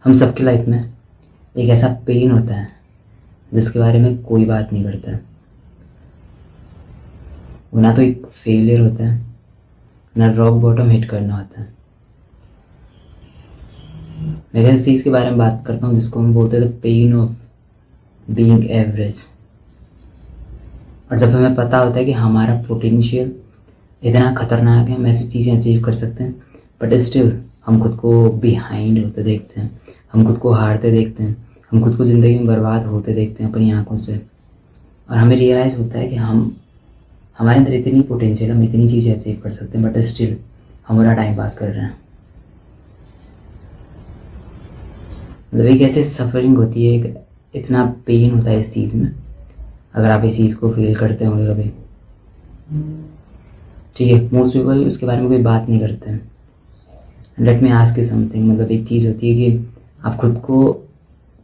हम सबके लाइफ में एक ऐसा पेन होता है जिसके बारे में कोई बात नहीं करता। वो ना तो एक फेलियर होता है, ना रॉक बॉटम हिट करना होता है। मैं इस चीज़ के बारे में बात करता हूँ जिसको हम बोलते हैं the pain of being average. और जब हमें पता होता है कि हमारा पोटेंशियल इतना खतरनाक है, हम ऐसी चीज़ें अचीव कर सकते हैं, बट स्टिल हम खुद को बिहाइंड होते देखते हैं, हम खुद को हारते देखते हैं, हम खुद को ज़िंदगी में बर्बाद होते देखते हैं अपनी आंखों से। और हमें रियलाइज़ होता है कि हमारे अंदर इतनी पोटेंशियल, हम इतनी चीज़ें अचीव कर सकते हैं, बट स्टिल हम पूरा टाइम पास कर रहे हैं। मतलब एक ऐसी सफरिंग होती है, एक इतना पेन होता है इस चीज़ में, अगर आप इस चीज़ को फील करते होंगे कभी। ठीक है, मोस्ट पीपल इसके बारे में कोई बात नहीं करते हैं। Let me ask you something. मतलब एक चीज़ होती है कि आप खुद को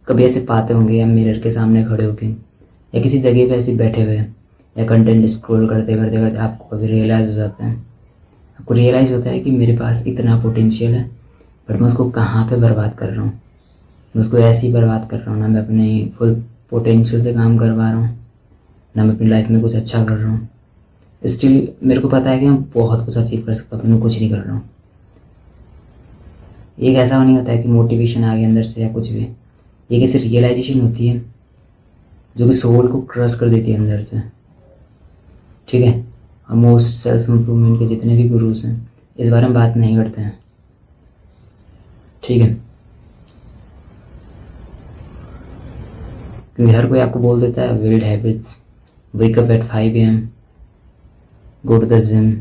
कभी ऐसे पाते होंगे या मिरर के सामने खड़े होके या किसी जगह पे ऐसे बैठे हुए या कंटेंट स्क्रॉल करते करते करते आपको कभी रियलाइज़ हो जाता है, आपको रियलाइज़ होता है कि मेरे पास इतना पोटेंशियल है, बट मैं उसको कहाँ पे बर्बाद कर रहा हूँ। मैं उसको ऐसे ही बर्बाद कर रहा हूँ, ना मैं अपने फुल पोटेंशियल से काम करवा रहा हूँ, ना मैं अपनी लाइफ में कुछ अच्छा कर रहा हूँ। स्टिल मेरे को पता है कि मैं बहुत कुछ अचीव कर सकता हूँ, पर मैं कुछ नहीं कर रहा हूँ। एक ऐसा नहीं होता है कि मोटिवेशन आ गया अंदर से या कुछ भी, एक ऐसी रियलाइजेशन होती है जो कि सोल को क्रश कर देती है अंदर से। ठीक है, और मोस्ट सेल्फ इम्प्रूवमेंट के जितने भी गुरुज हैं इस बारे में बात नहीं करते हैं। ठीक है, क्योंकि हर कोई आपको बोल देता है build habits, wake up at 5 AM, go to the gym.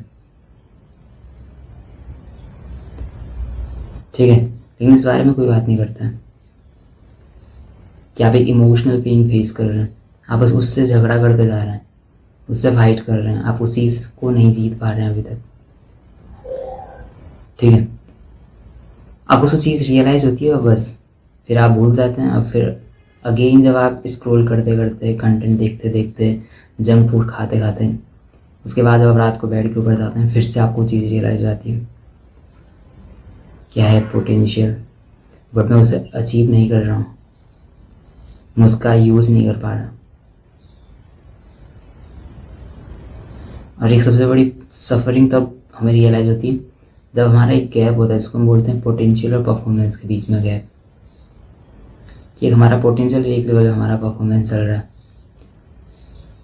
ठीक है, लेकिन इस बारे में कोई बात नहीं करता है कि आप एक इमोशनल पेन फेस कर रहे हैं, आप बस उससे झगड़ा करते जा रहे हैं, उससे फाइट कर रहे हैं, आप उस चीज़ को नहीं जीत पा रहे हैं अभी तक। ठीक है, आपको वो चीज़ रियलाइज़ होती है और बस फिर आप भूल जाते हैं। और फिर अगेन जब आप स्क्रॉल करते करते, कंटेंट देखते देखते, जंक फूड खाते खाते, उसके बाद जब आप रात को बेड के ऊपर जाते हैं, फिर से आपको चीज़ रियलाइज़ आती है क्या है पोटेंशियल, बट मैं उसे अचीव नहीं कर रहा हूँ, मैं उसका यूज़ नहीं कर पा रहा। और एक सबसे बड़ी सफरिंग तब हमें रियलाइज़ होती है जब हमारा एक गैप होता है, जिसको हम बोलते हैं पोटेंशियल और परफॉर्मेंस के बीच में गैप। कि हमारा पोटेंशियल एक लेवल है, हमारा परफॉर्मेंस चल रहा है,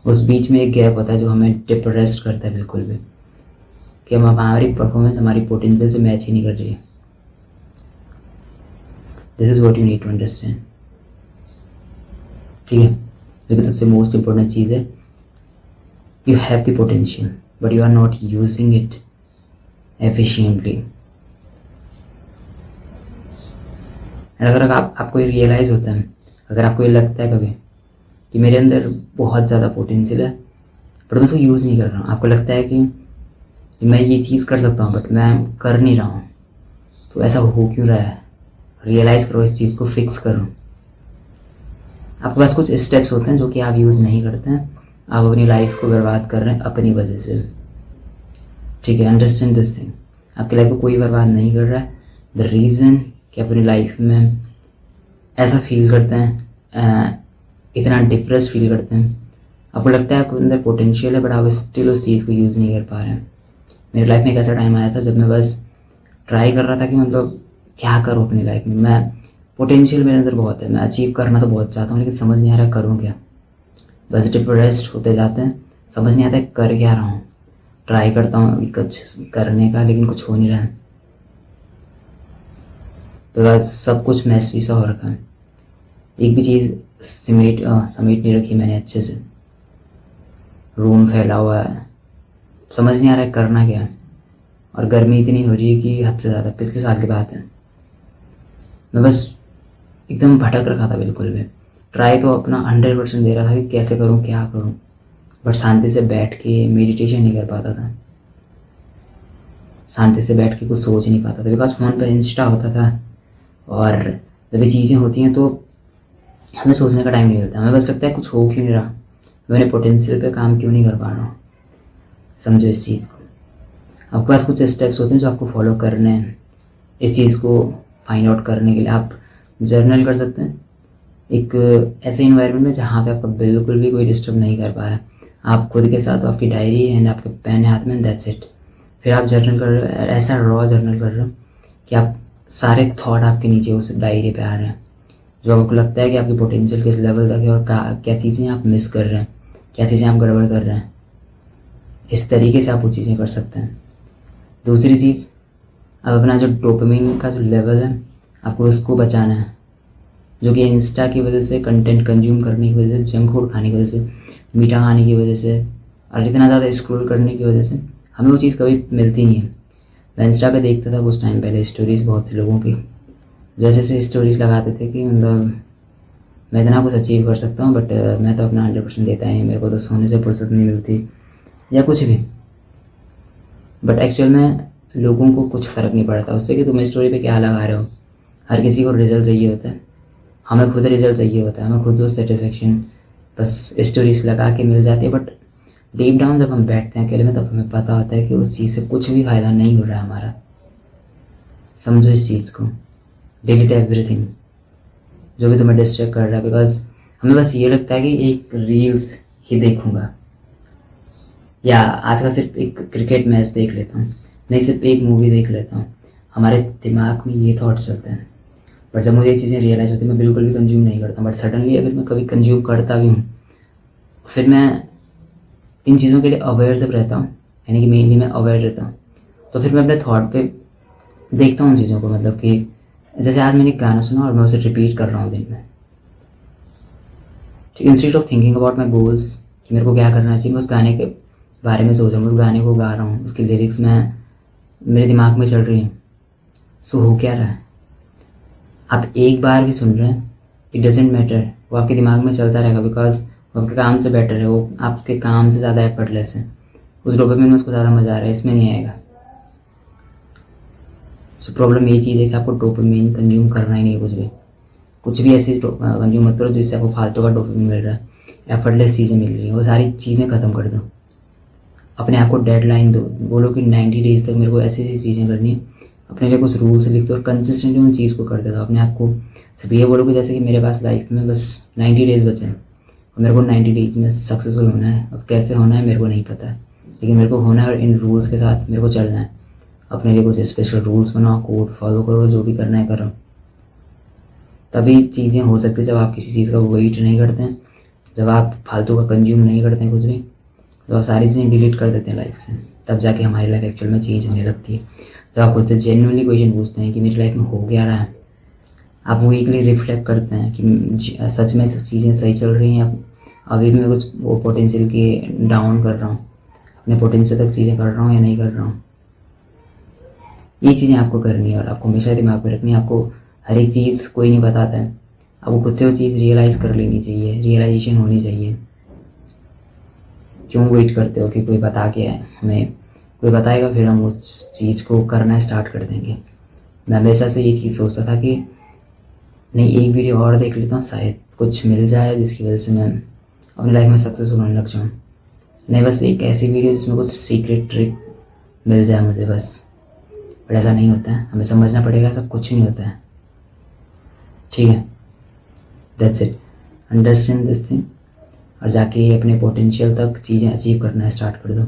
उस बीच में एक गैप होता है जो हमें डिप्रेस्ड करता है बिल्कुल भी, कि हमारी परफॉर्मेंस हमारी पोटेंशियल से मैच ही नहीं कर रही है। This is what you need to understand. ठीक है, लेकिन सबसे मोस्ट इम्पोर्टेंट चीज़ है you have the potential but you are not using it efficiently. अगर आपको ये रियलाइज़ होता है, अगर आपको ये लगता है कभी कि मेरे अंदर बहुत ज़्यादा पोटेंशियल है बट मैं उसको यूज़ नहीं कर रहा हूँ, आपको लगता है कि मैं ये चीज़ कर सकता हूँ बट मैं कर नहीं रहा हूँ, तो ऐसा हो क्यों रहा है? रियलाइज़ करो, इस चीज़ को फिक्स करो। आपके पास कुछ स्टेप्स होते हैं जो कि आप यूज़ नहीं करते हैं, आप अपनी लाइफ को बर्बाद कर रहे हैं अपनी वजह से। ठीक है, अंडरस्टैंड दिस थिंग। आपकी लाइफ को कोई बर्बाद नहीं कर रहा है। द रीज़न कि अपनी लाइफ में ऐसा फील करते हैं, इतना डिप्रेस फील करते हैं, आपको लगता है आपके अंदर पोटेंशियल है बट आप स्टिल उस चीज़ को यूज़ नहीं कर पा रहे हैं। मेरी लाइफ में एक ऐसा टाइम आया था जब मैं बस ट्राई कर रहा था कि मतलब क्या करूँ अपनी लाइफ में। मैं पोटेंशियल मेरे अंदर बहुत है, मैं अचीव करना तो बहुत चाहता हूँ, लेकिन समझ नहीं आ रहा करूँ क्या। बस डिप्रेस्ड होते जाते हैं, समझ नहीं आता कर क्या रहा हूँ। ट्राई करता हूँ अभी कुछ करने का, लेकिन कुछ हो नहीं रहा है, बिकॉज सब कुछ मैसी सा हो रखा है। एक भी चीज़ समेट नहीं रखी मैंने अच्छे से, रूम फैला हुआ है, समझ नहीं आ रहा है करना क्या है। और गर्मी इतनी हो रही है कि हद से ज़्यादा, पिछले साल की बात है, मैं बस एकदम भटक रखा था बिल्कुल भी। ट्राई तो अपना 100% दे रहा था कि कैसे करूँ क्या करूँ, बट शांति से बैठ के मेडिटेशन नहीं कर पाता था, शांति से बैठ के कुछ सोच नहीं पाता था, बिकॉज फ़ोन पर इंस्टा होता था। और जब ये चीज़ें होती हैं तो हमें सोचने का टाइम नहीं मिलता, हमें बस लगता है कुछ हो क्यों नहीं रहा, मैं अपने पोटेंशियल पे काम क्यों नहीं कर पा रहा हूँ। समझो इस चीज़ को। आपके पास कुछ स्टेप्स होते हैं जो आपको फॉलो करने हैं इस चीज़ को फाइंड आउट करने के लिए। आप जर्नल कर सकते हैं एक ऐसे इन्वायरमेंट में जहाँ पे आपका बिल्कुल भी कोई डिस्टर्ब नहीं कर पा रहा है। आप खुद के साथ आपकी डायरी एंड आपके पेन है हाथ में, दैट्स इट। फिर आप जर्नल कर रहे हो, ऐसा रॉ जर्नल कर रहे हो कि आप सारे थॉट आपके नीचे उस डायरी पे आ रहे हैं, जो आपको लगता है कि आपकी पोटेंशियल किस लेवल तक है और क्या चीज़ें आप मिस कर रहे हैं, क्या चीज़ें आप गड़बड़ कर रहे हैं। इस तरीके से आप वो चीज़ें कर सकते हैं। दूसरी चीज़, अब अपना जो डोपामिन का जो लेवल है आपको उसको बचाना है, जो कि इंस्टा की वजह से, कंटेंट कंज्यूम करने की वजह से, जंक फूड खाने की वजह से, मीठा खाने की वजह से और इतना ज़्यादा स्क्रॉल करने की वजह से हमें वो चीज़ कभी मिलती नहीं है। मैं इंस्टा पे देखता था कुछ टाइम पहले स्टोरीज़ बहुत से लोगों की, जैसे से स्टोरीज़ लगाते थे कि मतलब मैं इतना कुछ अचीव कर सकता हूँ, बट मैं तो अपना 100% देता ही, मेरे को तो सोने से फुर्सत नहीं मिलती या कुछ भी। बट एक्चुअल में लोगों को कुछ फ़र्क नहीं पड़ता उससे कि तुम स्टोरी पे क्या लगा रहे हो। हर किसी को रिजल्ट चाहिए होता है, हमें खुद रिजल्ट चाहिए होता है, हमें खुद वो सेटिस्फेक्शन बस स्टोरीज लगा के मिल जाती है। बट डीप डाउन जब हम बैठते हैं अकेले में तब हमें पता होता है कि उस चीज़ से कुछ भी फ़ायदा नहीं हो रहा है हमारा। समझो इस चीज़ को, डिलीट एवरीथिंग जो भी तुम्हें डिस्ट्रैक्ट कर रहा है, बिकॉज हमें बस ये लगता है कि एक रील्स ही देखूंगा या आज का सिर्फ एक क्रिकेट मैच देख लेता हूँ, नहीं सिर्फ एक मूवी देख लेता हूँ। हमारे दिमाग में ये थॉट्स चलते हैं, बट जब मुझे ये चीज़ें रियलाइज़ होती है मैं बिल्कुल भी कंज्यूम नहीं करता। बट सडनली अगर मैं कभी कंज्यूम करता भी हूँ फिर मैं इन चीज़ों के लिए अवेयर जब रहता हूँ, यानी कि मेनली मैं अवेयर रहता हूँ, तो फिर मैं अपने थॉट पे देखता हूँ उन चीज़ों को। मतलब कि जैसे आज मैंने एक गाना सुना और मैं उसे रिपीट कर रहा हूँ दिन में, ठीक। Instead of thinking about my goals कि मेरे को क्या करना चाहिए, मैं उस गाने के बारे में सोच रहा हूँ, उस गाने को गा रहा हूँ, उसकी लिरिक्स में मेरे दिमाग में चल रही हैं। सो हो क्या रहा है, आप एक बार भी सुन रहे हैं, इट डजेंट मैटर, वो आपके दिमाग में चलता रहेगा, बिकॉज वो आपके काम से बेटर है, वो आपके काम से ज़्यादा एफर्टलेस है, उस डोपामिन में उसको ज़्यादा मज़ा आ रहा है, इसमें नहीं आएगा। सो प्रॉब्लम ये चीज़ है कि आपको डोपामिन कंज्यूम करना ही नहीं है। कुछ भी ऐसी कंज्यूम मत करो जिससे आपको फालतू का डोपामिन मिल रहा है, एफर्टलेस चीज़ें मिल रही हैं, वो सारी चीज़ें ख़त्म कर दो। अपने आप को डेडलाइन दो, बोलो कि 90 डेज तक मेरे को ऐसी ऐसी चीज़ें करनी है, अपने लिए कुछ रूल्स लिख दो और कंसिस्टेंटली उन चीज़ को कर देता। अपने आप को सिर्फ ये बोलो कि जैसे कि मेरे पास लाइफ में बस 90 डेज बचे हैं और मेरे को 90 डेज में सक्सेसफुल होना है। अब कैसे होना है मेरे को नहीं पता है, लेकिन मेरे को होना है और इन रूल्स के साथ मेरे को चलना है। अपने लिए कुछ स्पेशल रूल्स बनाओ, कोड फॉलो करो, जो भी करना है करो। तभी चीज़ें हो सकती है जब आप किसी चीज़ का वेट नहीं करते हैं, जब आप फालतू का कंज्यूम नहीं करते हैं कुछ भी, जब आप सारी चीज़ें डिलीट कर देते हैं लाइफ से, तब जाके हमारी लाइफ एक्चुअल में चेंज होने लगती है। जब आप खुद से जेन्युइनली क्वेश्चन पूछते हैं कि मेरी लाइफ में हो क्या रहा है, आप वीकली रिफ्लेक्ट करते हैं कि सच में चीज़ें सही चल रही हैं, अभी भी मैं कुछ वो पोटेंशियल के डाउन कर रहा हूँ, अपने पोटेंशियल तक चीज़ें कर रहा हूँ या नहीं कर रहा हूँ। ये चीज़ें आपको करनी है और आपको हमेशा दिमाग में रखनी है। आपको हर एक चीज़ कोई नहीं बताता है, आपको खुद से वो चीज़ रियलाइज़ कर लेनी चाहिए, रियलाइजेशन होनी चाहिए। क्यों वेट करते हो कि कोई बता के आए, हमें कोई बताएगा फिर हम उस चीज़ को करना स्टार्ट कर देंगे। मैं हमेशा से ये चीज़ सोचता था कि नहीं, एक वीडियो और देख लेता हूँ, शायद कुछ मिल जाए जिसकी वजह से मैं अपनी लाइफ में सक्सेसफुल होने लग जाऊँ। नहीं, बस एक ऐसी वीडियो जिसमें कुछ सीक्रेट ट्रिक मिल जाए मुझे बस। बट ऐसा नहीं होता है, हमें समझना पड़ेगा ऐसा कुछ नहीं होता है, ठीक है। That's it, understand this thing और जाके अपने पोटेंशियल तक चीज़ें अचीव करना स्टार्ट कर दो।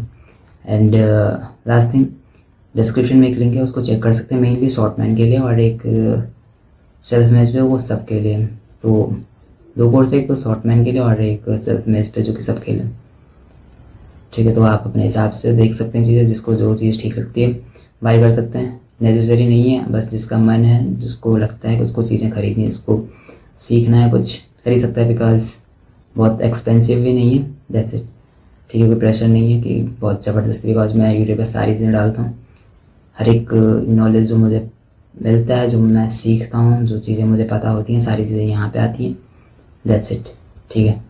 एंड लास्ट थिंग, डिस्क्रिप्शन में एक लिंक है, उसको चेक कर सकते हैं, मेनली शॉर्टमैन के लिए और एक सेल्फ मैच पे, वो सब के लिए। तो 2 कोर्स है, एक तो शॉर्टमैन के लिए और एक सेल्फ मैच पे जो कि सब के लिए, ठीक है। तो आप अपने हिसाब से देख सकते हैं चीज़ें, जिसको जो चीज़ ठीक लगती है बाई कर सकते हैं। नेसेसरी नहीं है, बस जिसका मन है, जिसको लगता है कि उसको चीज़ें खरीदनी है, उसको सीखना है, कुछ खरीद सकता है, बिकॉज बहुत एक्सपेंसिव भी नहीं है। दैट्स इट, ठीक है। कोई प्रेशर नहीं है कि बहुत ज़बरदस्ती, बिकॉज मैं यूट्यूब पर सारी चीज़ें डालता हूँ, हर एक नॉलेज जो मुझे मिलता है, जो मैं सीखता हूँ, जो चीज़ें मुझे पता होती हैं, सारी चीज़ें यहाँ पे आती हैं। दैट्स इट, ठीक है।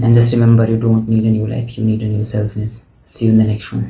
And just remember, you don't need a new life, you need a new self. See you in the next one.